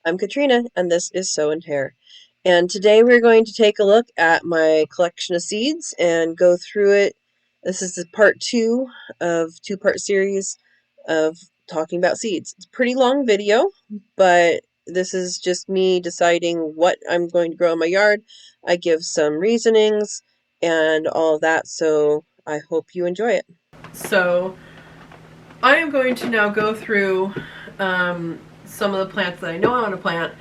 I'm Katrina, and this is Sow and Tare. And today we're going to take a look at my collection of seeds and go through it. This is the part 2 of two-part series of talking about seeds. It's a pretty long video, but this is just me deciding what I'm going to grow in my yard. I give some reasonings and all of that, so I hope you enjoy it. So I am going to now go through some of the plants that I know I want to plant.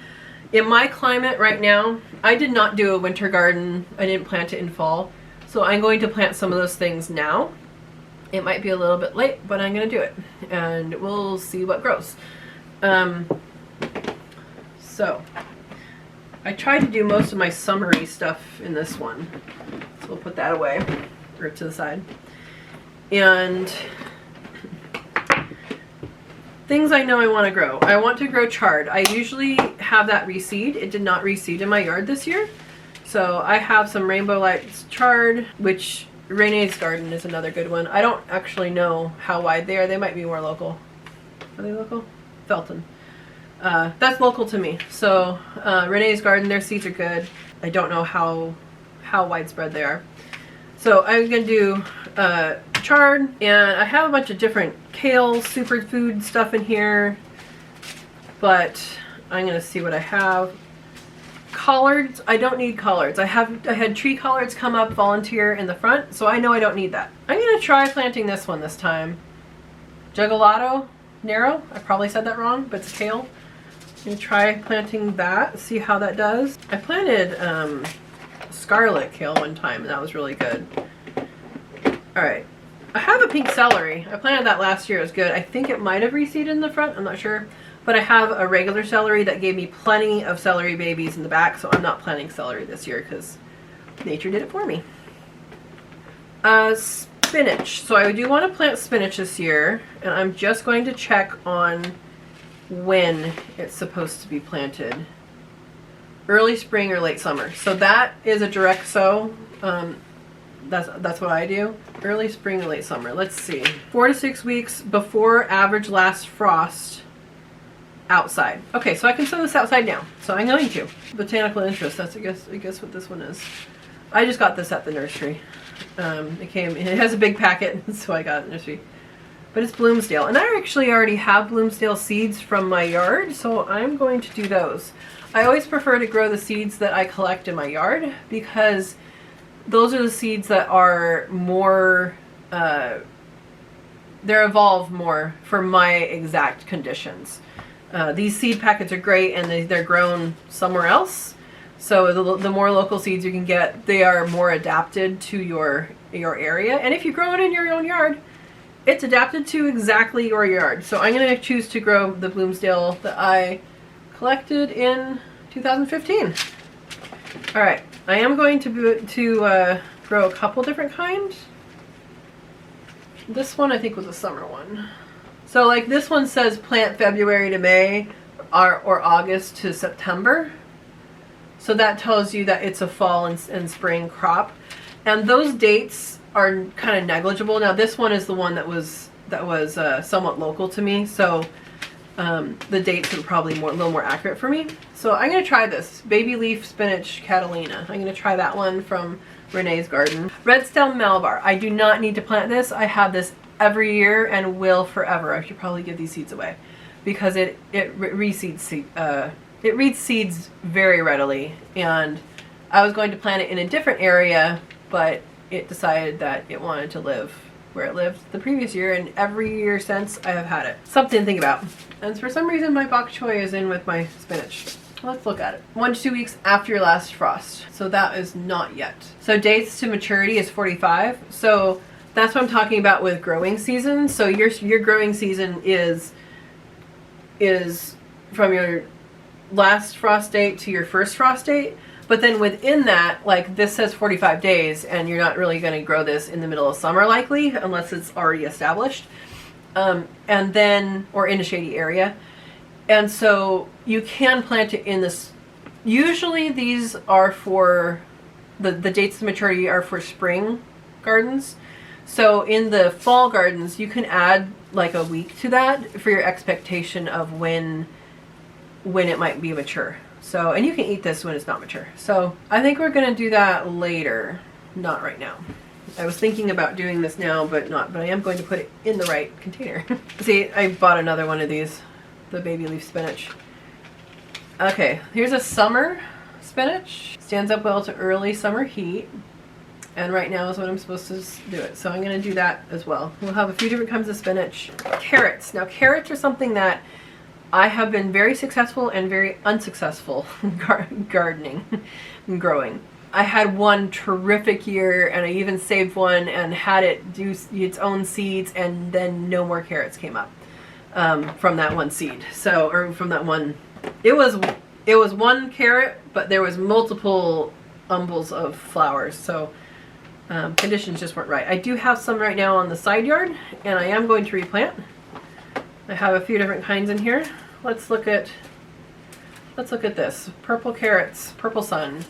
In my climate right now, I did not do a winter garden. I didn't plant it in fall. So I'm going to plant some of those things now. It might be a little bit late, but I'm going to do it. And we'll see what grows. So I tried to do most of my summery stuff in this one. So we'll put that away or to the side. And things I know I want to grow. I want to grow chard. I usually have that reseed. It did not reseed in my yard this year. So I have some Rainbow Lights chard, which Renee's Garden is another good one. I don't actually know how wide they are. They might be more local. Are they local? Felton. That's local to me. So Renee's Garden, their seeds are good. I don't know how widespread they are. So I'm going to do chard, and I have a bunch of different kale superfood stuff in here, but I'm going to see what I have. Collards, I don't need collards. I had tree collards come up volunteer in the front, so I know I don't need that. I'm going to try planting this one this time. Juggalato narrow, I probably said that wrong, but it's kale. I'm going to try planting that, see how that does. I planted scarlet kale one time, and that was really good. Alright, I have a pink celery. I planted that last year. It was good. I think it might have reseeded in the front. I'm not sure. But I have a regular celery that gave me plenty of celery babies in the back, so I'm not planting celery this year because nature did it for me. Spinach. So I do want to plant spinach this year, and I'm just going to check on when it's supposed to be planted. Early spring or late summer. So that is a direct sow. That's what I do. Early spring or late summer. Let's see. 4 to 6 weeks before average last frost outside. Okay, so I can sow this outside now. So I'm going to. Botanical interest. That's I guess what this one is. I just got this at the nursery. It has a big packet, so I got it at the nursery. But it's Bloomsdale. And I actually already have Bloomsdale seeds from my yard, so I'm going to do those. I always prefer to grow the seeds that I collect in my yard because those are the seeds that are more, they evolve more for my exact conditions. These seed packets are great, and they're grown somewhere else. So the more local seeds you can get, they are more adapted to your area. And if you grow it in your own yard, it's adapted to exactly your yard. So I'm going to choose to grow the Bloomsdale that I collected in 2015. All right, I am going to grow a couple different kinds. This one I think was a summer one. So like this one says plant February to May or August to September. So that tells you that it's a fall and spring crop. And those dates are kind of negligible. Now this one is the one that was somewhat local to me. So the dates are probably a little more accurate for me. So I'm going to try this. Baby leaf spinach Catalina. I'm going to try that one from Renee's Garden. Red stem Malabar. I do not need to plant this. I have this every year and will forever. I should probably give these seeds away because it reads seeds very readily. And I was going to plant it in a different area, but it decided that it wanted to live where it lived the previous year, and every year since I have had it. Something to think about. And for some reason my bok choy is in with my spinach. Let's look at it. 1 to 2 weeks after your last frost. So that is not yet. So dates to maturity is 45. So that's what I'm talking about with growing season. So your growing season is from your last frost date to your first frost date. But then within that, like this says 45 days, and you're not really going to grow this in the middle of summer likely, unless it's already established, and then, or in a shady area. And so you can plant it in this. Usually these are for, the dates of maturity are for spring gardens. So in the fall gardens, you can add like a week to that for your expectation of when when it might be mature. So, and you can eat this when it's not mature. So I think we're gonna do that later, not right now. I was thinking about doing this now, but I am going to put it in the right container. See, I bought another one of these, the baby leaf spinach. Okay, here's a summer spinach. Stands up well to early summer heat. And right now is when I'm supposed to do it. So I'm going to do that as well. We'll have a few different kinds of spinach. Carrots. Now carrots are something that I have been very successful and very unsuccessful gardening and growing. I had one terrific year, and I even saved one and had it do its own seeds, and then no more carrots came up from that one seed. So, or from that one, it was one carrot, but there was multiple umbels of flowers. So conditions just weren't right. I do have some right now on the side yard, and I am going to replant. I have a few different kinds in here. Let's look at this. Purple carrots, purple sun.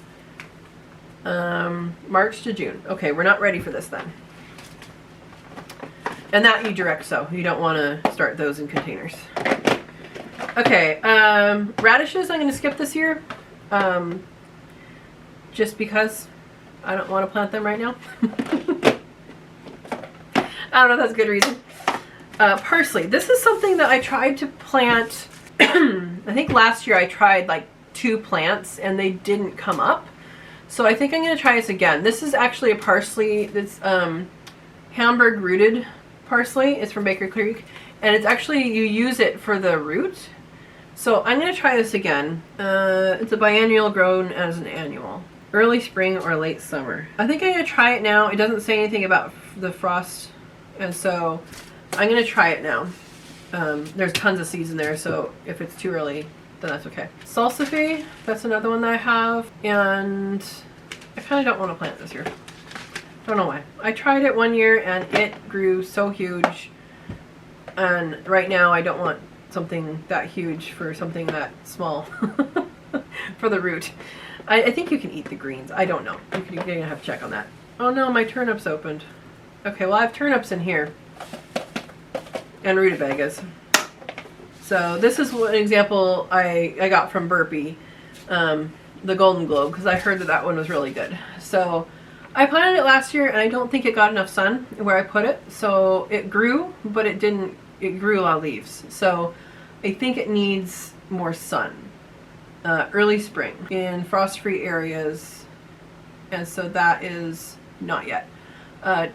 March to June. Okay, we're not ready for this then. And that you direct sow. You don't want to start those in containers. Okay, radishes I'm going to skip this year. Just because I don't want to plant them right now. I don't know if that's a good reason. Parsley. This is something that I tried to plant. I think last year I tried like 2 plants and they didn't come up. So I think I'm going to try this again. This is actually a parsley that's Hamburg rooted parsley. It's from Baker Creek. And it's actually, you use it for the root. So I'm going to try this again. It's a biennial grown as an annual. Early spring or late summer. I think I'm going to try it now. It doesn't say anything about the frost. And so I'm going to try it now. There's tons of seeds in there, so if it's too early, then that's okay. Salsify, that's another one that I have. And I kind of don't want to plant this year. Don't know why. I tried it one year and it grew so huge. And right now I don't want something that huge for something that small for the root. I think you can eat the greens. I don't know. You're going to have to check on that. Oh no, my turnips opened. Okay, well I have turnips in here. And rutabagas. So this is an example I got from Burpee, the Golden Globe, because I heard that that one was really good. So I planted it last year and I don't think it got enough sun where I put it. So it grew, but it grew a lot of leaves. So I think it needs more sun. Early spring in frost-free areas, and so that is not yet.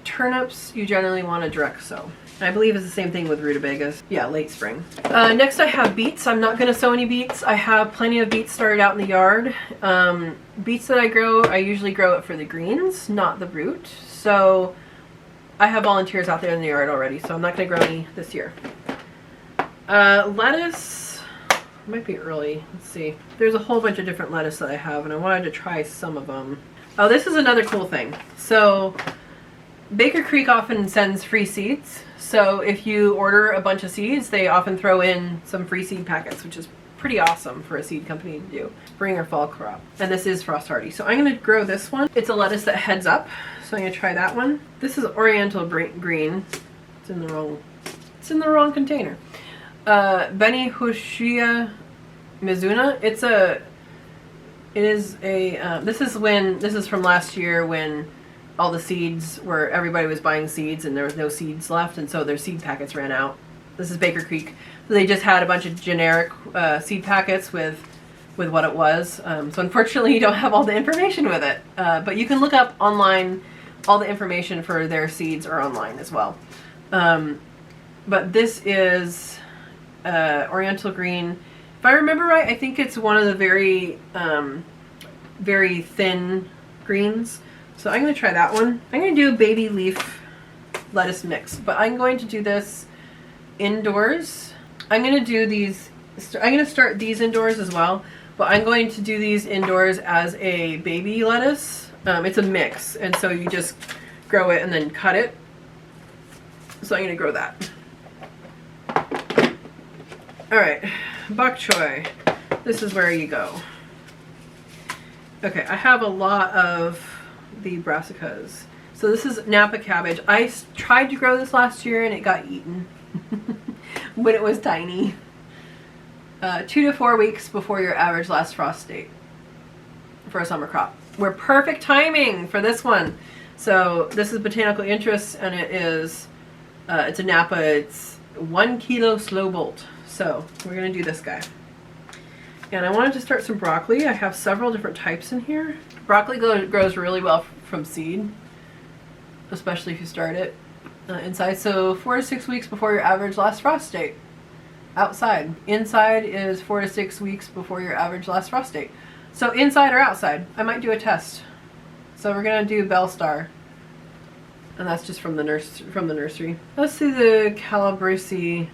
Turnips you generally want to direct sow. I believe it's the same thing with rutabagas. Yeah, late spring. Next I have beets. I'm not going to sow any beets. I have plenty of beets started out in the yard. Beets that I grow, I usually grow it for the greens, not the root. So I have volunteers out there in the yard already, so I'm not going to grow any this year. Lettuce, might be early. Let's see. There's a whole bunch of different lettuce that I have, and I wanted to try some of them. Oh, this is another cool thing. So Baker Creek often sends free seeds. So if you order a bunch of seeds, they often throw in some free seed packets, which is pretty awesome for a seed company to do. Spring or fall crop. And this is frost hardy. So I'm going to grow this one. It's a lettuce that heads up. So I'm going to try that one. This is Oriental Green. It's in the wrong container. Beni Hushia Mizuna. This is from last year when all the seeds where everybody was buying seeds and there was no seeds left, and so their seed packets ran out. This is Baker Creek. So they just had a bunch of generic seed packets with what it was. So unfortunately you don't have all the information with it. But you can look up online, all the information for their seeds are online as well. But this is Oriental Green. If I remember right, I think it's one of the very, very thin greens. So I'm going to try that one. I'm going to do a baby leaf lettuce mix, but I'm going to do this indoors. I'm going to do these, I'm going to start these indoors as well, but I'm going to do these indoors as a baby lettuce. It's a mix, and so you just grow it and then cut it. So I'm going to grow that. Alright, bok choy. This is where you go. Okay, I have a lot of the brassicas. So this is Napa cabbage. I tried to grow this last year and it got eaten when it was tiny. 2 to 4 weeks before your average last frost date for a summer crop. We're perfect timing for this one. So this is Botanical Interests, and it is, it's a Napa, it's 1 kilo slow bolt. So we're gonna do this guy. And I wanted to start some broccoli. I have several different types in here. Broccoli grows really well from seed, especially if you start it inside. So 4 to 6 weeks before your average last frost date. Outside. Inside is 4 to 6 weeks before your average last frost date. So inside or outside. I might do a test. So we're gonna do Bell Star, and that's just from the nursery. Let's see the Calabrese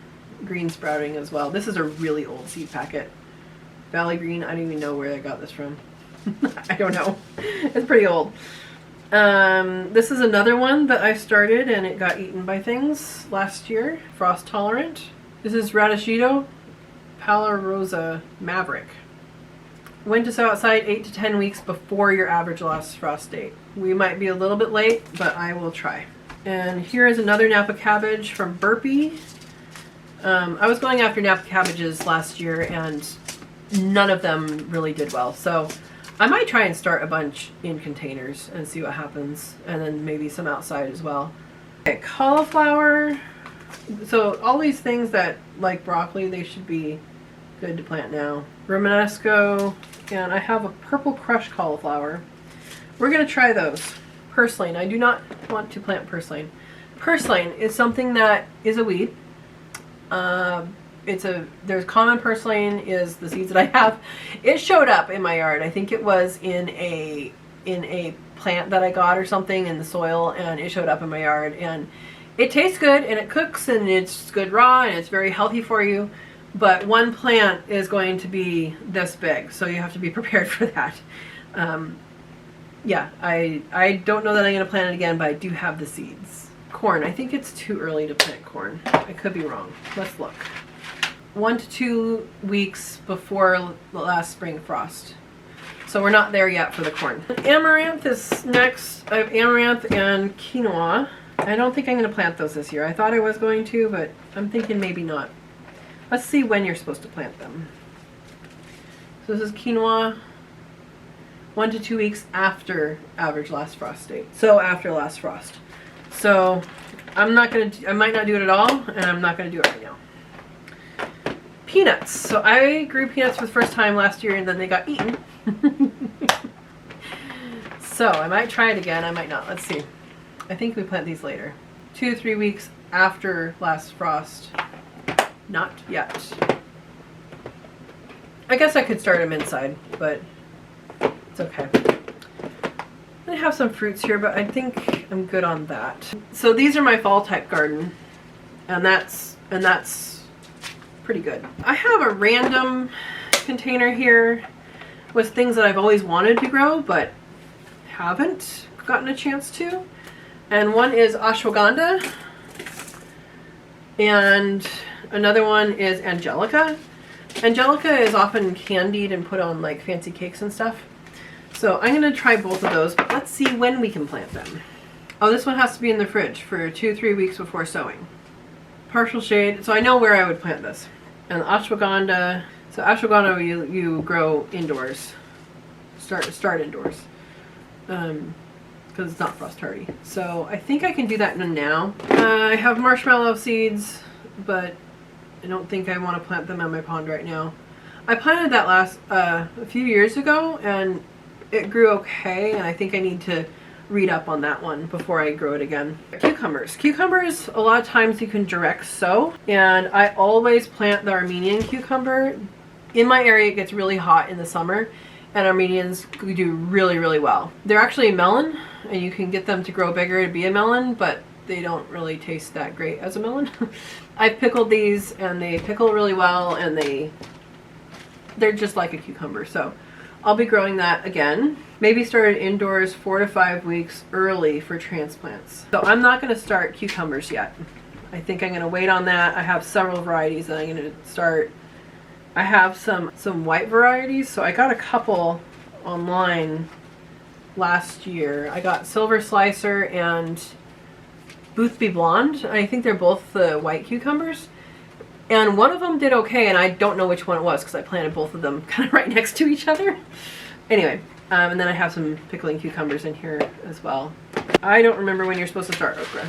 green sprouting as well. This is a really old seed packet. Valley Green. I don't even know where I got this from. I don't know. It's pretty old. This is another one that I started and it got eaten by things last year. Frost tolerant. This is Radishes Palmarosa Maverick. When to sow outside 8 to 10 weeks before your average last frost date. We might be a little bit late, but I will try. And here is another Napa Cabbage from Burpee. I was going after Napa Cabbages last year and none of them really did well. So I might try and start a bunch in containers and see what happens. And then maybe some outside as well. Okay, cauliflower. So all these things that, like broccoli, they should be good to plant now. Romanesco, and I have a purple crushed cauliflower. We're going to try those. Purslane. I do not want to plant purslane. Purslane is something that is a weed. There's common purslane is the seeds that I have. It showed up in my yard. I think it was in a plant that I got or something in the soil, and it showed up in my yard. And it tastes good, and it cooks, and it's good raw, and it's very healthy for you. But one plant is going to be this big, so you have to be prepared for that. Yeah, I don't know that I'm going to plant it again, but I do have the seeds. Corn. I think it's too early to plant corn. I could be wrong. Let's look. 1 to 2 weeks before the last spring frost. So we're not there yet for the corn. Amaranth is next. I have amaranth and quinoa. I don't think I'm going to plant those this year. I thought I was going to, but I'm thinking maybe not. Let's see when you're supposed to plant them. So this is quinoa. 1 to 2 weeks after average last frost date. So after last frost. So I might not do it at all, and I'm not going to do it right now. Peanuts. So I grew peanuts for the first time last year, and then they got eaten. So I might try it again. I might not. Let's see. I think we plant these later. 2 to 3 weeks after last frost. Not yet. I guess I could start them inside, but it's okay. I have some fruits here, but I think I'm good on that. So these are my fall type garden, and that's pretty good. I have a random container here with things that I've always wanted to grow, but haven't gotten a chance to. And one is ashwagandha, and another one is angelica. Angelica is often candied and put on like fancy cakes and stuff. So I'm going to try both of those, but let's see when we can plant them. Oh, this one has to be in the fridge for 2 to 3 weeks before sowing. Partial shade, so I know where I would plant this. And ashwagandha, so ashwagandha you grow indoors. Start indoors. Because it's not frost hardy. So I think I can do that now. I have marshmallow seeds, but I don't think I want to plant them in my pond right now. I planted that a few years ago, and it grew okay, and I think I need to read up on that one before I grow it again. Cucumbers. Cucumbers, a lot of times you can direct sow, and I always plant the Armenian cucumber. In my area it gets really hot in the summer, and Armenians do really, really well. They're actually a melon, and you can get them to grow bigger to be a melon, but they don't really taste that great as a melon. I've pickled these, and they pickle really well, and they're just like a cucumber. So I'll be growing that again. Maybe start it indoors 4 to 5 weeks early for transplants. So I'm not going to start cucumbers yet. I think I'm going to wait on that. I have several varieties that I'm going to start. I have some white varieties, so I got a couple online last year. I got Silver Slicer and Boothby Blonde. I think they're both the white cucumbers. And one of them did okay, and I don't know which one it was because I planted both of them kind of right next to each other. Anyway, and then I have some pickling cucumbers in here as well. I don't remember when you're supposed to start okra.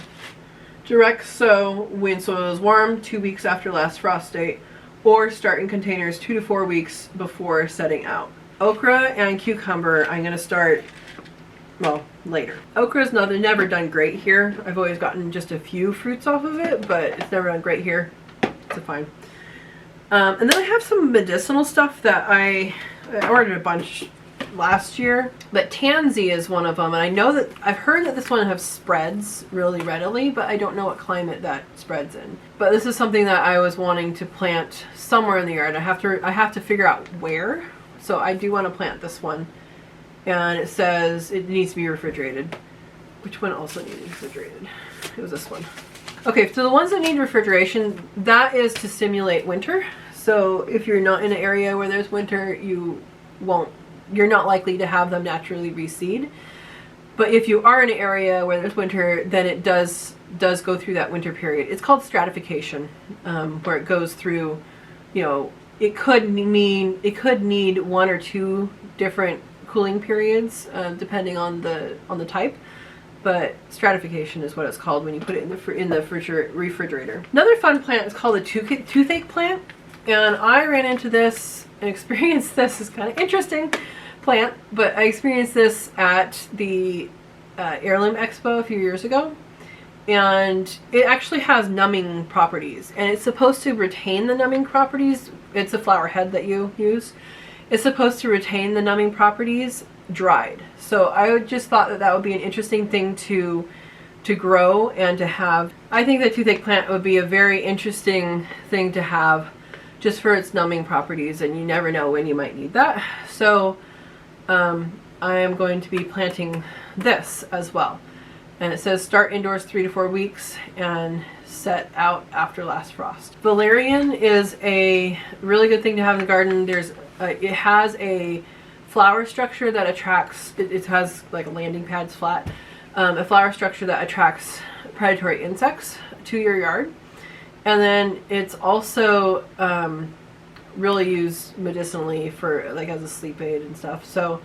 Direct sow when soil is warm, 2 weeks after last frost date, or start in containers 2 to 4 weeks before setting out. Okra and cucumber, I'm going to start, well, later. Okra's never done great here. I've always gotten just a few fruits off of it, but it's never done great here. It's fine. And then I have some medicinal stuff that I ordered a bunch last year, but Tansy is one of them, and I know that I've heard that this one has spreads really readily, but I don't know what climate that spreads in. But this is something that I was wanting to plant somewhere in the yard. I have to figure out where. So I do want to plant this one, and it says it needs to be refrigerated. Which one also needs refrigerated? It was this one. Okay, so the ones that need refrigeration, that is to simulate winter. So if you're not in an area where there's winter, you're not likely to have them naturally reseed. But if you are in an area where there's winter, then it does go through that winter period. It's called stratification, where it goes through, it could need 1 or 2 different cooling periods, depending on the type. But stratification is what it's called when you put it in the refrigerator. Another fun plant is called a toothache plant, and I ran into this and experienced this. Is kind of interesting plant, but I experienced this at the Heirloom Expo a few years ago, and it actually has numbing properties, and it's supposed to retain the numbing properties. It's a flower head that you use. It's supposed to retain the numbing properties dried. So I just thought that would be an interesting thing to grow and to have. I think the toothache plant would be a very interesting thing to have just for its numbing properties, and you never know when you might need that. So I am going to be planting this as well. And it says start indoors 3 to 4 weeks and set out after last frost. Valerian is a really good thing to have in the garden. It has a flower structure that attracts, it has like landing pads flat, a flower structure that attracts predatory insects to your yard. And then it's also really used medicinally for like as a sleep aid and stuff. So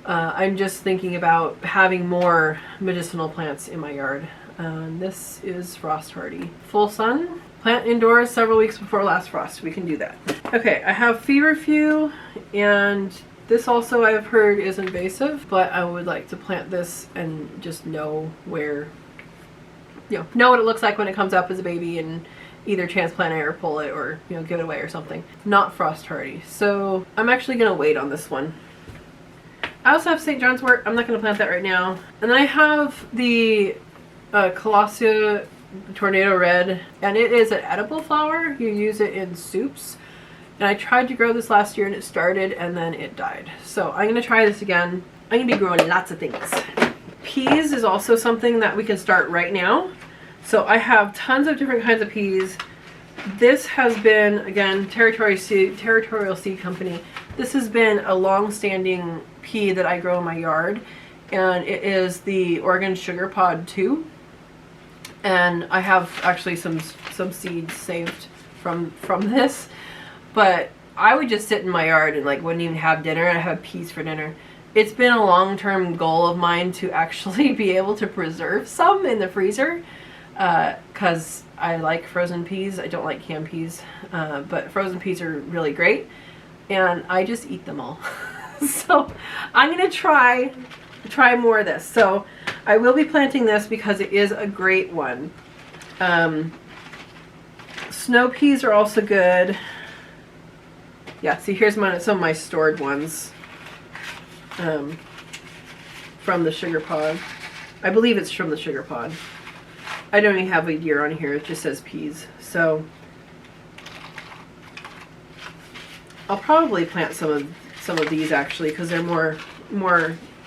I'm just thinking about having more medicinal plants in my yard. This is frost hardy. Full sun, plant indoors several weeks before last frost. We can do that. Okay, I have feverfew, and this also I've heard is invasive, but I would like to plant this and just know where, know what it looks like when it comes up as a baby, and either transplant it or pull it or give it away or something. Not frost hardy. So I'm actually gonna wait on this one. I also have St. John's wort. I'm not gonna plant that right now. And then I have the Colossia Tornado Red, and it is an edible flower. You use it in soups. And I tried to grow this last year and it started and then it died. So I'm gonna try this again. I'm gonna be growing lots of things. Peas is also something that we can start right now. So I have tons of different kinds of peas. This has been, again, Territorial Seed Company. This has been a long-standing pea that I grow in my yard, and it is the Oregon Sugar Pod 2. And I have actually some seeds saved from this. But I would just sit in my yard and wouldn't even have dinner. I have peas for dinner. It's been a long-term goal of mine to actually be able to preserve some in the freezer, because I like frozen peas. I don't like canned peas, but frozen peas are really great, and I just eat them all. So I'm gonna try more of this. So I will be planting this because it is a great one. Snow peas are also good. Yeah, see, here's some of my stored ones from the sugar pod. I believe it's from the sugar pod. I don't even have a year on here. It just says peas. So I'll probably plant some of these actually, because they're more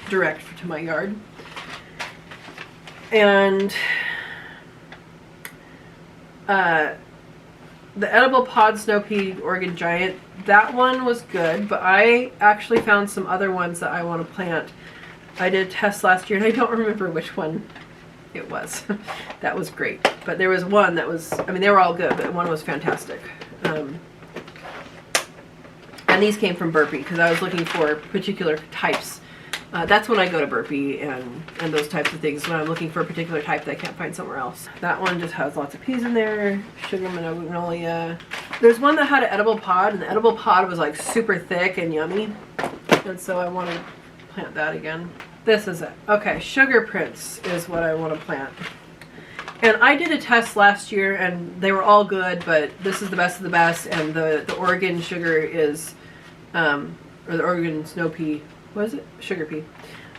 direct to my yard. And the edible pod snow pea Oregon Giant, that one was good, but I actually found some other ones that I want to plant. I did a test last year and I don't remember which one it was. That was great. But there was one that was, I mean, they were all good, but one was fantastic. And these came from Burpee because I was looking for particular types. That's when I go to Burpee and those types of things, when I'm looking for a particular type that I can't find somewhere else. That one just has lots of peas in there, sugar magnolia. There's one that had an edible pod, and the edible pod was like super thick and yummy. And so I want to plant that again. This is it. Okay, Sugar Prince is what I want to plant. And I did a test last year and they were all good, but this is the best of the best, and the Oregon sugar is, or the Oregon snow pea, what is it? Sugar pea.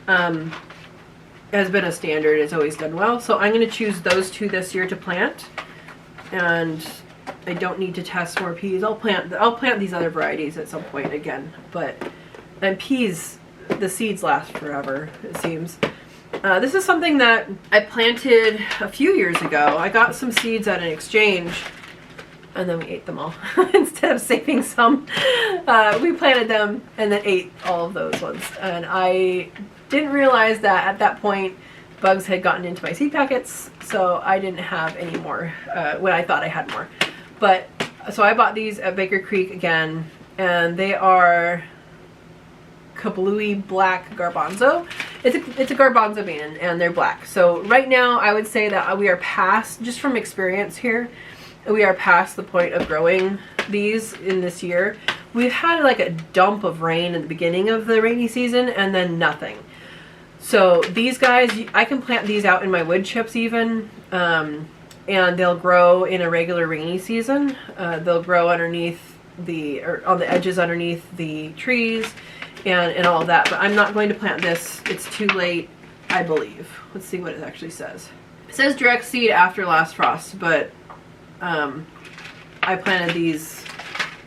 Has been a standard, it's always done well. So I'm going to choose those two this year to plant. And I don't need to test more peas. I'll plant these other varieties at some point again. And peas, the seeds last forever, it seems. This is something that I planted a few years ago. I got some seeds at an exchange and then we ate them all. Instead of saving some, we planted them and then ate all of those ones. And I didn't realize that at that point bugs had gotten into my seed packets, so I didn't have any more when I thought I had more. But so I bought these at Baker Creek again, and they are kablooey black garbanzo. It's a garbanzo bean, and they're black. So right now I would say that we are past, just from experience here, we are past the point of growing these in this year. We've had like a dump of rain at the beginning of the rainy season and then nothing. So these guys, I can plant these out in my wood chips even, and they'll grow in a regular rainy season. They'll grow underneath or on the edges underneath the trees and all of that. But I'm not going to plant this. It's too late, I believe. Let's see what it actually says. It says direct seed after last frost, but I planted these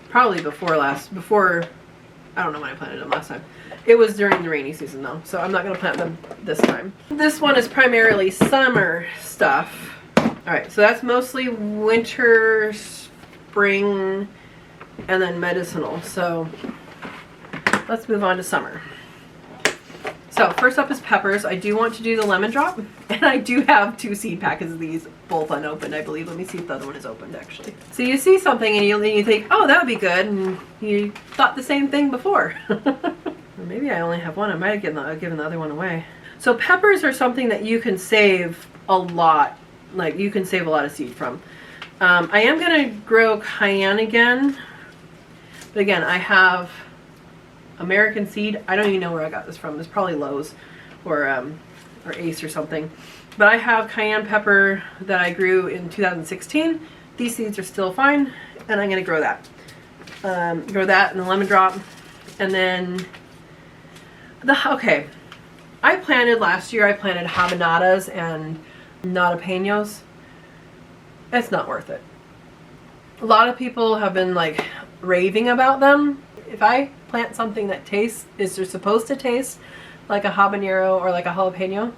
probably before, I don't know when I planted them last time. It was during the rainy season though, so I'm not going to plant them this time. This one is primarily summer stuff. Alright, so that's mostly winter, spring, and then medicinal. So let's move on to summer. So first up is peppers. I do want to do the lemon drop, and I do have 2 seed packets of these, both unopened, I believe. Let me see if the other one is opened actually. So you see something and you think, oh, that would be good, and you thought the same thing before. Or maybe I only have one. I might have given the other one away. So peppers are something that you can save a lot. Like, you can save a lot of seed from. I am going to grow cayenne again. But again, I have American seed. I don't even know where I got this from. It's probably Lowe's or Ace or something. But I have cayenne pepper that I grew in 2016. These seeds are still fine, and I'm going to grow that. Grow that in the lemon drop. And then, okay, I planted last year, I planted habanadas and jalapenos. It's not worth it. A lot of people have been like raving about them. If I plant something that is supposed to taste like a habanero or like a jalapeno,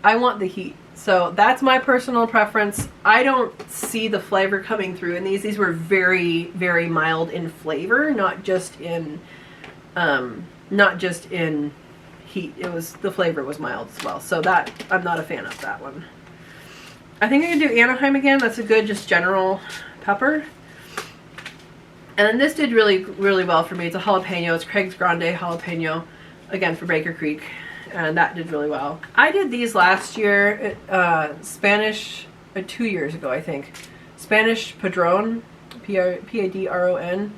I want the heat. So that's my personal preference. I don't see the flavor coming through in these. These were very, very mild in flavor, not just in heat. The flavor was mild as well. So that, I'm not a fan of that one. I think I can do Anaheim again. That's a good, just general pepper. And then this did really, really well for me. It's a jalapeno. It's Craig's Grande jalapeno, again for Baker Creek, and that did really well. I did these last year, Spanish, 2 years ago I think. Spanish Padron, P-A-D-R-O-N,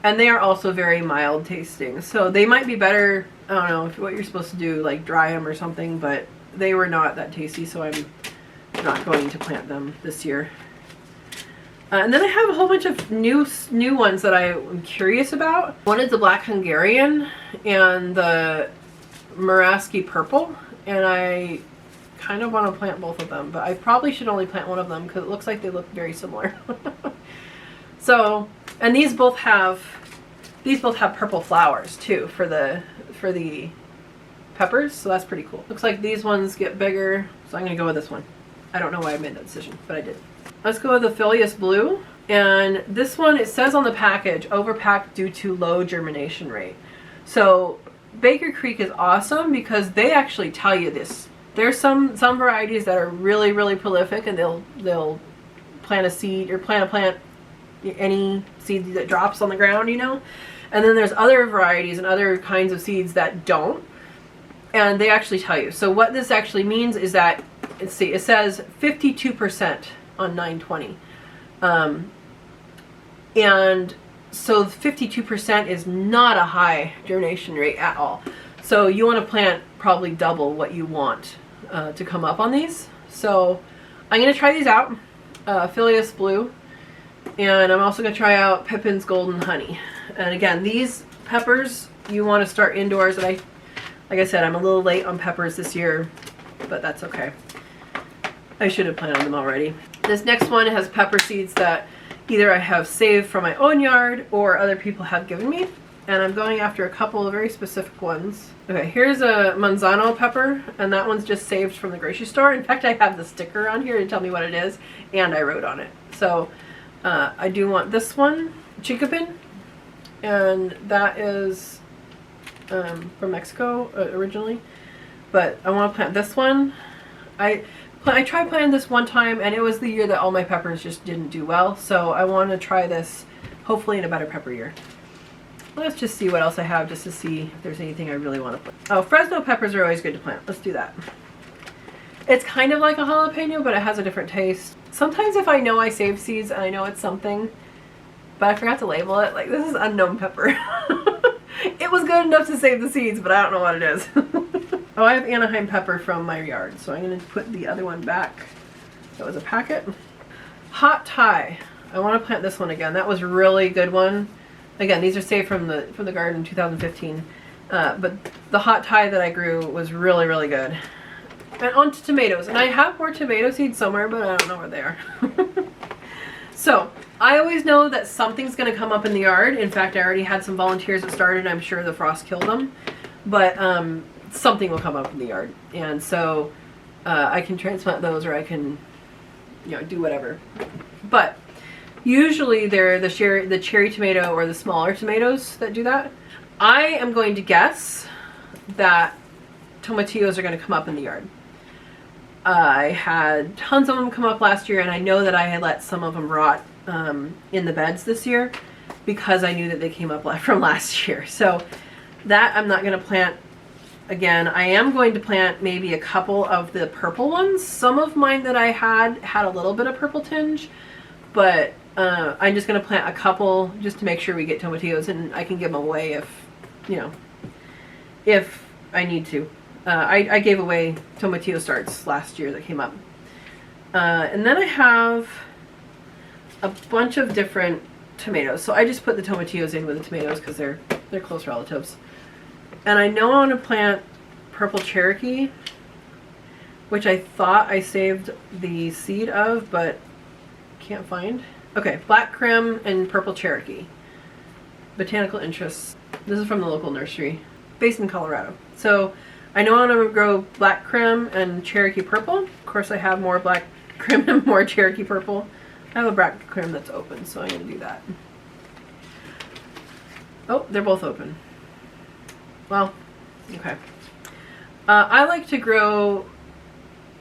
and they are also very mild tasting. So they might be better, I don't know what you're supposed to do, like dry them or something, but they were not that tasty, so I'm not going to plant them this year. And then I have a whole bunch of new ones that I'm curious about. One is the Black Hungarian and the Muraski Purple, and I kind of want to plant both of them, but I probably should only plant one of them because it looks like they look very similar. So, and these both have purple flowers too for the peppers, so that's pretty cool. Looks like these ones get bigger, so I'm gonna go with this one. I don't know why I made that decision, but I did. Let's go with the Phillies Blue. And this one, it says on the package, overpacked due to low germination rate. So Baker Creek is awesome because they actually tell you this There's some varieties that are really, really prolific, and they'll plant a seed or plant any seed that drops on the ground, you know. And then there's other varieties and other kinds of seeds that don't, and they actually tell you. So what this actually means is that, let's see, it says 52% on 920, and so 52% is not a high germination rate at all. So you want to plant probably double what you want to come up on these. So I'm going to try these out, Phillies Blue, and I'm also going to try out Pippin's Golden Honey. And again, these peppers you want to start indoors, and like I said, I'm a little late on peppers this year, but that's okay. I should have planted them already. This next one has pepper seeds that either I have saved from my own yard or other people have given me. And I'm going after a couple of very specific ones. Okay, here's a Manzano pepper, and that one's just saved from the grocery store. In fact, I have the sticker on here to tell me what it is, and I wrote on it. So I do want this one, Chicopin, and that is from Mexico originally. But I want to plant this one. I tried planting this one time, and it was the year that all my peppers just didn't do well. So I want to try this, hopefully in a better pepper year. Let's just see what else I have, just to see if there's anything I really want to plant. Oh, Fresno peppers are always good to plant. Let's do that. It's kind of like a jalapeno, but it has a different taste. Sometimes if I know I saved seeds and I know it's something, but I forgot to label it, like this is unknown pepper. It was good enough to save the seeds, but I don't know what it is. Oh, I have Anaheim pepper from my yard, so I'm going to put the other one back. That was a packet. Hot Thai. I want to plant this one again. That was a really good one. Again, these are saved from the garden in 2015. But the Hot Thai that I grew was really, really good. And on to tomatoes. And I have more tomato seeds somewhere, but I don't know where they are. So, I always know that something's going to come up in the yard. In fact, I already had some volunteers that started. I'm sure the frost killed them. But something will come up in the yard. And so I can transplant those, or I can, do whatever. But usually they're the cherry tomato or the smaller tomatoes that do that. I am going to guess that tomatillos are going to come up in the yard. I had tons of them come up last year, and I know that I had let some of them rot in the beds this year because I knew that they came up from last year. So that I'm not going to plant again. I am going to plant maybe a couple of the purple ones. Some of mine that I had a little bit of purple tinge, but I'm just going to plant a couple just to make sure we get tomatillos, and I can give them away if I need to. I gave away tomatillo starts last year that came up. And then I have a bunch of different tomatoes. So I just put the tomatillos in with the tomatoes because they're close relatives. And I know I want to plant purple Cherokee, which I thought I saved the seed of, but can't find. Okay, black crim and purple Cherokee. Botanical interests. This is from the local nursery, based in Colorado. So I know I want to grow black crim and Cherokee purple. Of course, I have more black crim and more Cherokee purple. I have a black crim that's open, so I'm going to do that. Oh, they're both open. Well, okay. I like to grow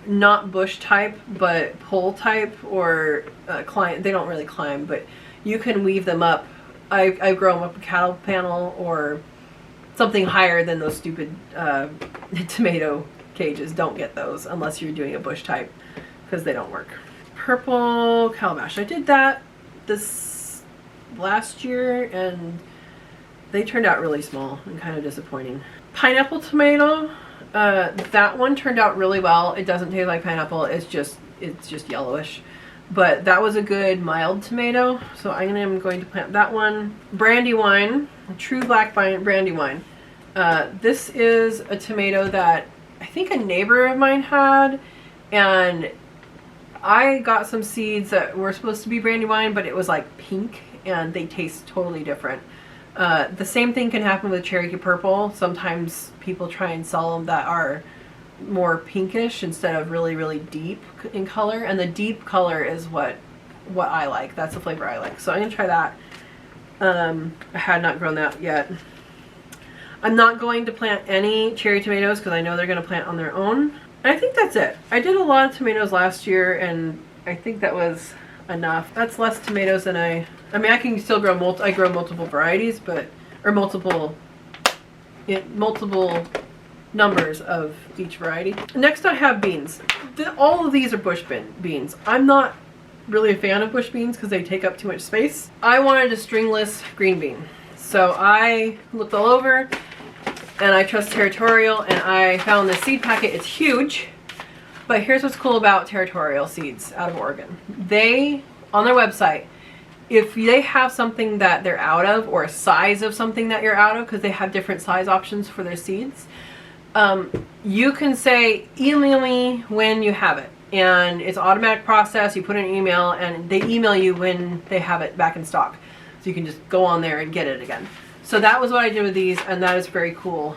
not bush type, but pole type, or climb. They don't really climb, but you can weave them up. I grow them up a cattle panel or something higher than those stupid tomato cages. Don't get those unless you're doing a bush type, because they don't work. Purple calabash. I did that this last year, and they turned out really small and kind of disappointing. Pineapple tomato. That one turned out really well. It doesn't taste like pineapple. It's just yellowish. But that was a good mild tomato, so I'm going to plant that one. Brandywine, true black Brandywine. This is a tomato that I think a neighbor of mine had, and I got some seeds that were supposed to be Brandywine, but it was like pink, and they taste totally different. The same thing can happen with Cherokee purple. Sometimes people try and sell them that are more pinkish instead of really, really deep in color, and the deep color is what I like. That's the flavor I like. So I'm gonna try that. I had not grown that yet. I'm not going to plant any cherry tomatoes because I know they're going to plant on their own. I think that's it. I did a lot of tomatoes last year, and I think that was enough. That's less tomatoes than I mean, I can still grow I grow multiple varieties, but, or multiple numbers of each variety. Next I have beans. All of these are bush beans. I'm not really a fan of bush beans because they take up too much space. I wanted a stringless green bean. So I looked all over and I trust Territorial, and I found this seed packet. It's huge, but here's what's cool about Territorial seeds out of Oregon. They, on their website, if they have something that they're out of, or a size of something that you're out of, because they have different size options for their seeds, you can say, email me when you have it. And it's an automatic process. You put in an email and they email you when they have it back in stock. So you can just go on there and get it again. So that was what I did with these, and that is very cool.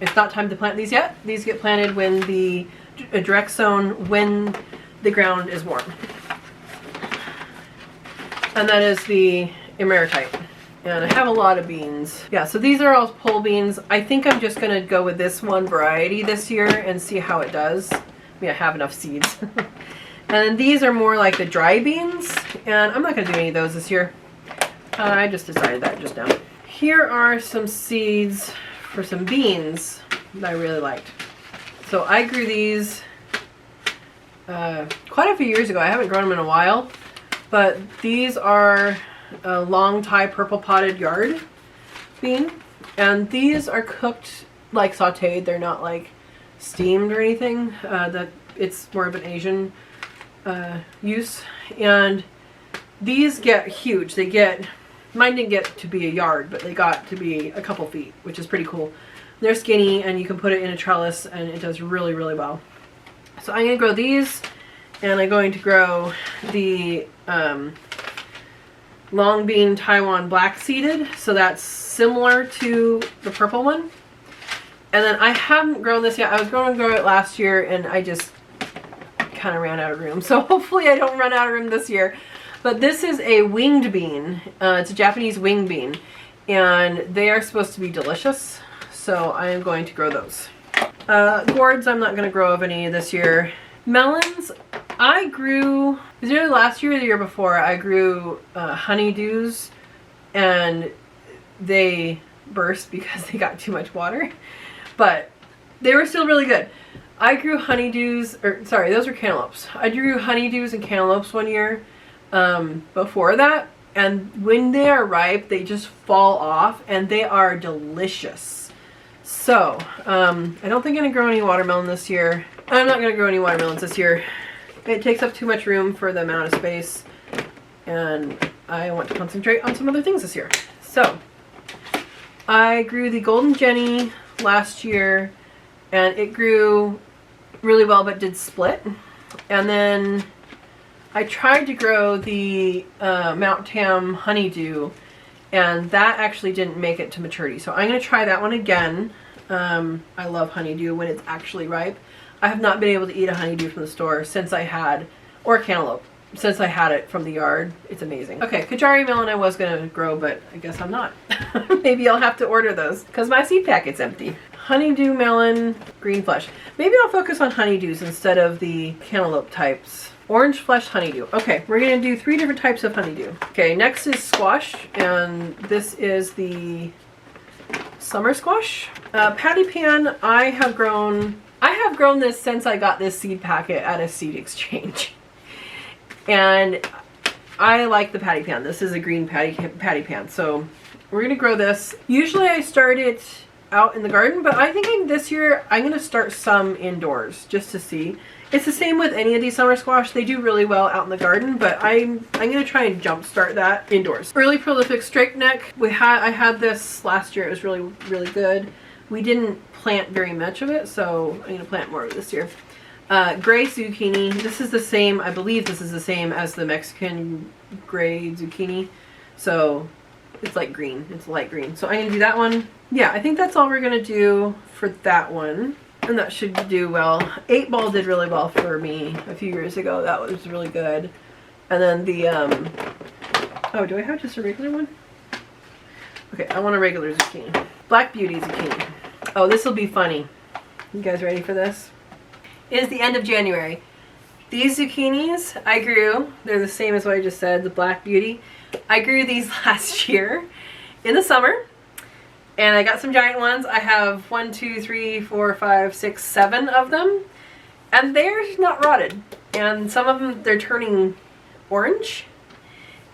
It's not time to plant these yet. These get planted when the direct sown, when the ground is warm. And that is the Emeritite. And I have a lot of beans. Yeah, so these are all pole beans. I think I'm just gonna go with this one variety this year and see how it does. I mean, I have enough seeds. And then these are more like the dry beans, and I'm not gonna do any of those this year. I just decided that just now. Here are some seeds for some beans that I really liked. So I grew these quite a few years ago. I haven't grown them in a while, but these are a long Thai purple potted yard bean, and these are cooked like sauteed. They're not like steamed or anything. That it's more of an Asian use, and these get huge. They get, mine didn't get to be a yard, but they got to be a couple feet, which is pretty cool. They're skinny, and you can put it in a trellis, and it does really, really well. So I'm going to grow these, and I'm going to grow the long bean Taiwan black seeded. So that's similar to the purple one. And then I haven't grown this yet. I was going to grow it last year, and I just kind of ran out of room. So hopefully I don't run out of room this year. But this is a winged bean. It's a Japanese winged bean, and they are supposed to be delicious. So I am going to grow those. Gourds, I'm not going to grow of any this year. Melons, I grew, was it last year or the year before, I grew honeydews, and they burst because they got too much water. But they were still really good. I grew honeydews, or sorry, those were cantaloupes. I grew honeydews and cantaloupes one year before that, and when they are ripe, they just fall off, and they are delicious. So, I don't think I'm going to grow any watermelon this year. I'm not going to grow any watermelons this year. It takes up too much room for the amount of space, and I want to concentrate on some other things this year. So, I grew the Golden Jenny last year, and it grew really well, but did split. And then I tried to grow the Mount Tam Honeydew, and that actually didn't make it to maturity. So I'm going to try that one again. I love honeydew when it's actually ripe. I have not been able to eat a honeydew from the store since I had, or cantaloupe, since I had it from the yard. It's amazing. Okay, Kajari melon I was going to grow, but I guess I'm not. Maybe I'll have to order those because my seed packet's empty. Honeydew melon, green flesh. Maybe I'll focus on honeydews instead of the cantaloupe types. Orange flesh honeydew. Okay, we're going to do 3 different types of honeydew. Okay, next is squash, and this is the summer squash. Patty pan, I have grown this since I got this seed packet at a seed exchange. And I like the patty pan. This is a green patty pan. So we're going to grow this. Usually I start it out in the garden, but I think this year I'm going to start some indoors just to see. It's the same with any of these summer squash. They do really well out in the garden, but I'm going to try and jumpstart that indoors. Early prolific straight neck. I had this last year. It was really, really good. We didn't plant very much of it, so I'm going to plant more of it this year. Gray zucchini. This is the same, I believe this is the same as the Mexican gray zucchini. So it's like green. It's light green. So I'm going to do that one. Yeah, I think that's all we're going to do for that one. And that should do well. 8 Ball did really well for me a few years ago. That was really good. And then the, oh, do I have just a regular one? Okay, I want a regular zucchini. Black Beauty zucchini. Oh, this will be funny. You guys ready for this? is the end of January. These zucchinis I grew, they're the same as what I just said, the Black Beauty. I grew these last year in the summer, and I got some giant ones. I have 1, 2, 3, 4, 5, 6, 7 of them, and they're not rotted. And some of them, they're turning orange.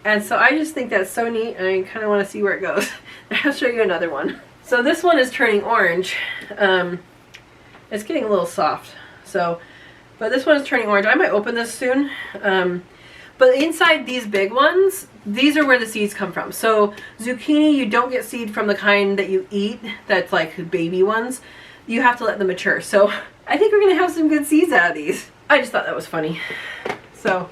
And so I just think that's so neat, and I kind of want to see where it goes. I'll show you another one. So this one is turning orange. It's getting a little soft. But this one is turning orange. I might open this soon. But inside these big ones, these are where the seeds come from. So zucchini, you don't get seed from the kind that you eat, that's like baby ones. You have to let them mature. So I think we're gonna have some good seeds out of these. I just thought that was funny. So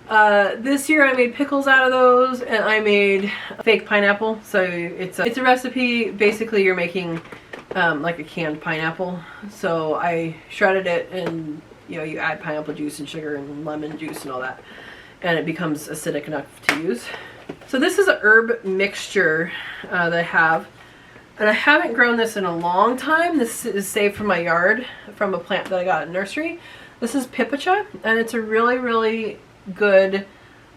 this year I made pickles out of those, and I made fake pineapple. So it's a recipe. Basically you're making like a canned pineapple. So I shredded it, and you add pineapple juice and sugar and lemon juice and all that, and it becomes acidic enough to use. So this is a herb mixture that I have, and I haven't grown this in a long time. This is saved from my yard from a plant that I got at nursery. This is Pipitcha, and it's a really, really good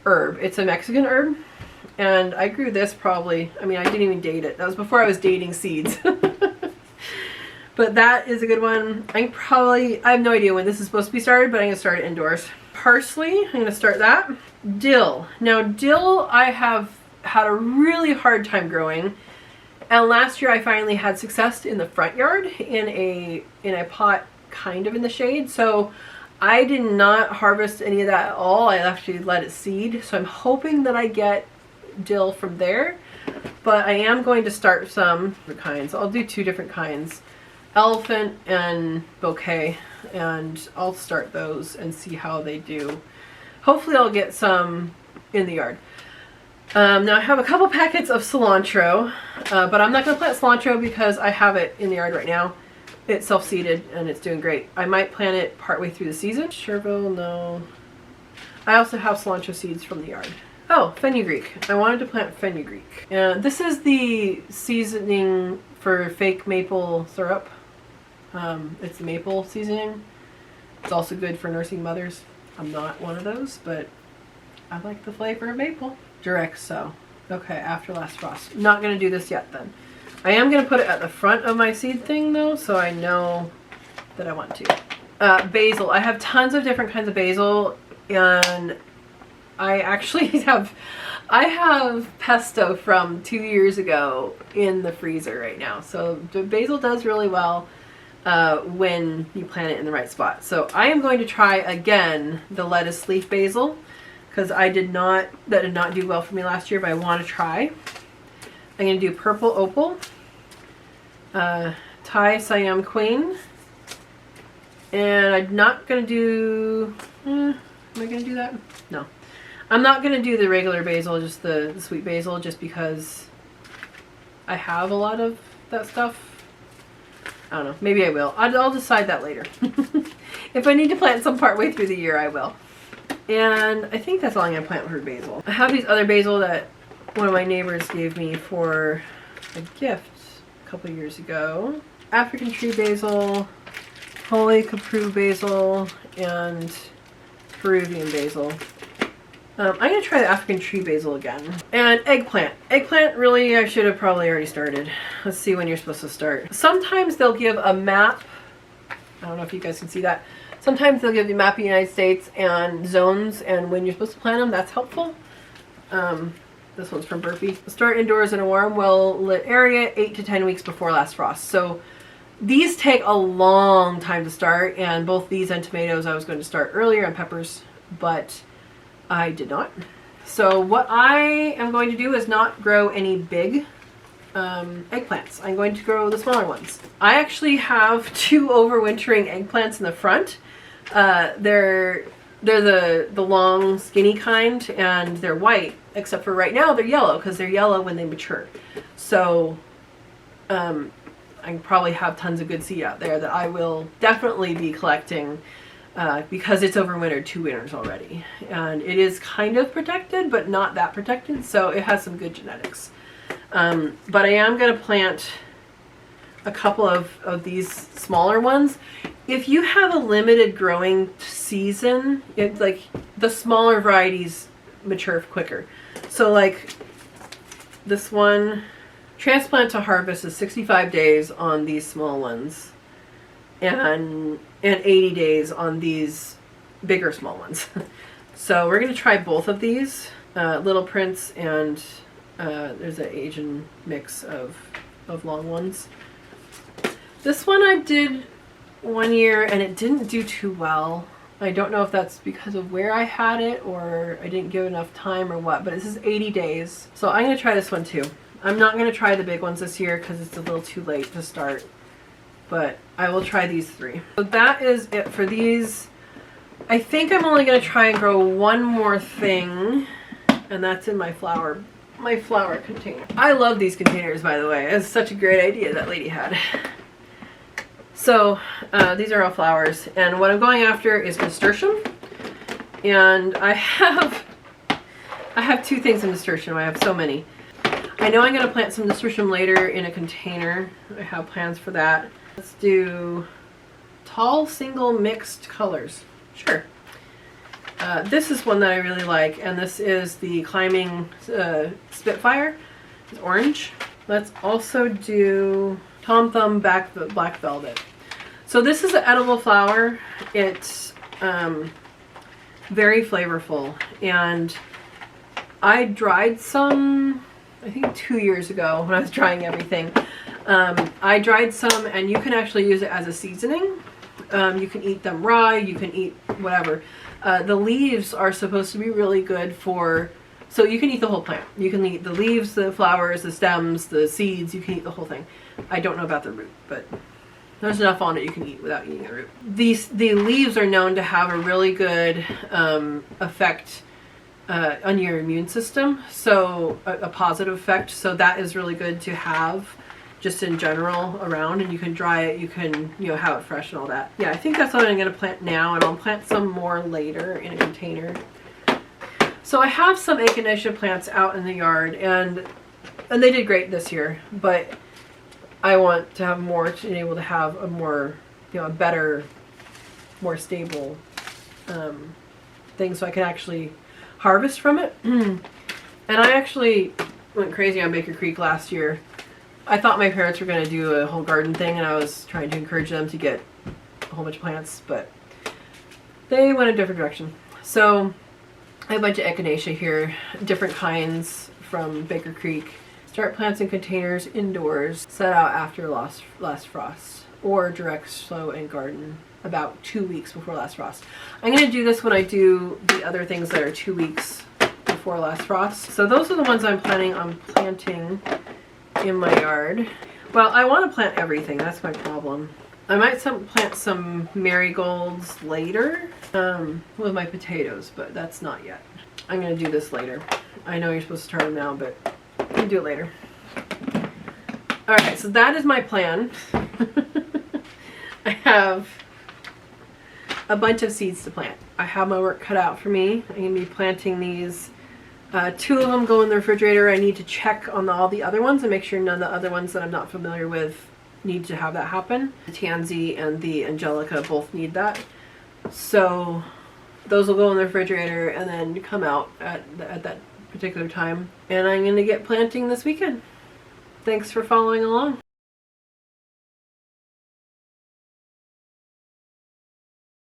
herb. It's a Mexican herb, and I grew this probably, I didn't even date it. That was before I was dating seeds. But that is a good one. I have no idea when this is supposed to be started, but I'm going to start it indoors. Parsley, I'm going to start that. Dill. Now dill I have had a really hard time growing, and last year I finally had success in the front yard in a pot kind of in the shade. So I did not harvest any of that at all. I actually let it seed. So I'm hoping that I get dill from there, but I am going to start some different kinds. I'll do 2 different kinds. Elephant and bouquet, and I'll start those and see how they do. Hopefully I'll get some in the yard. Now I have a couple packets of cilantro, but I'm not going to plant cilantro because I have it in the yard right now. It's self-seeded and it's doing great. I might plant it partway through the season. Chervil, no. I also have cilantro seeds from the yard. Oh, fenugreek. I wanted to plant fenugreek. And this is the seasoning for fake maple syrup. It's maple seasoning. It's also good for nursing mothers. I'm not one of those, but I like the flavor of maple. Direct sow. Okay, after last frost. Not going to do this yet then. I am going to put it at the front of my seed thing though, so I know that I want to. Basil. I have tons of different kinds of basil, and I actually have pesto from 2 years ago in the freezer right now. So the basil does really well when you plant it in the right spot. So I am going to try again the lettuce leaf basil, because that did not do well for me last year, but I want to try. I'm going to do purple opal, Thai Siam Queen, and I'm not going to do, am I going to do that? No. I'm not going to do the regular basil, just the sweet basil, just because I have a lot of that stuff. I don't know. Maybe I will. I'll decide that later. If I need to plant some part way through the year, I will. And I think that's all I'm going to plant for basil. I have these other basil that one of my neighbors gave me for a gift a couple years ago. African tree basil, holy Capru basil, and Peruvian basil. I'm going to try the African tree basil again. And eggplant. Eggplant, really, I should have probably already started. Let's see when you're supposed to start. Sometimes they'll give a map. I don't know if you guys can see that. Sometimes they'll give you a map of the United States and zones and when you're supposed to plant them. That's helpful. This one's from Burpee. Start indoors in a warm, well-lit area 8 to 10 weeks before last frost. So these take a long time to start, and both these and tomatoes I was going to start earlier, and peppers, but I did not. So what I am going to do is not grow any big eggplants. I'm going to grow the smaller ones. I actually have 2 overwintering eggplants in the front. They're the long skinny kind, and they're white, except for right now they're yellow, because they're yellow when they mature. So I probably have tons of good seed out there that I will definitely be collecting, because it's overwintered 2 winters already, and it is kind of protected but not that protected, so it has some good genetics. But I am going to plant a couple of these smaller ones, if you have a limited growing season, it like the smaller varieties mature quicker. So like this one, transplant to harvest is 65 days on these small ones, and 80 days on these bigger small ones. So we're gonna try both of these, Little Prince and there's an Asian mix of long ones. This one I did one year and it didn't do too well. I don't know if that's because of where I had it or I didn't give enough time or what, but this is 80 days. So I'm going to try this one too. I'm not going to try the big ones this year because it's a little too late to start, but I will try these 3. So that is it for these. I think I'm only going to try and grow one more thing, and that's in my flower container. I love these containers, by the way. It's such a great idea that lady had. So these are all flowers, and what I'm going after is nasturtium, and I have 2 things in nasturtium. I have so many. I know I'm going to plant some nasturtium later in a container. I have plans for that. Let's do tall single mixed colors. Sure. This is one that I really like, and this is the Climbing Spitfire. It's orange. Let's also do Tom Thumb Black Velvet. So this is an edible flower. It's very flavorful, and I dried some, I think 2 years ago when I was drying everything. I dried some, and you can actually use it as a seasoning. You can eat them raw, you can eat whatever. The leaves are supposed to be really good for, so you can eat the whole plant. You can eat the leaves, the flowers, the stems, the seeds, you can eat the whole thing. I don't know about the root, but there's enough on it you can eat without eating the root. The leaves are known to have a really good effect on your immune system, so a positive effect. So that is really good to have just in general around, and you can dry it, you can have it fresh and all that. Yeah, I think that's what I'm going to plant now, and I'll plant some more later in a container. So I have some Echinacea plants out in the yard, and they did great this year, but I want to have more, to be able to have a more, a better, more stable thing so I can actually harvest from it. And I actually went crazy on Baker Creek last year. I thought my parents were going to do a whole garden thing, and I was trying to encourage them to get a whole bunch of plants, but they went a different direction. So I have a bunch of Echinacea here, different kinds from Baker Creek. Start plants in containers indoors, set out after last frost, or direct sow and garden about 2 weeks before last frost. I'm going to do this when I do the other things that are 2 weeks before last frost. So those are the ones I'm planning on planting in my yard. Well, I want to plant everything. That's my problem. I might plant some marigolds later with my potatoes, but that's not yet. I'm going to do this later. I know you're supposed to start them now, but I can do it later. Alright, so that is my plan. I have a bunch of seeds to plant. I have my work cut out for me. I'm going to be planting these. 2 of them go in the refrigerator. I need to check on all the other ones and make sure none of the other ones that I'm not familiar with need to have that happen. The Tansy and the Angelica both need that. So those will go in the refrigerator and then come out at that particular time. And I'm going to get planting this weekend. Thanks for following along.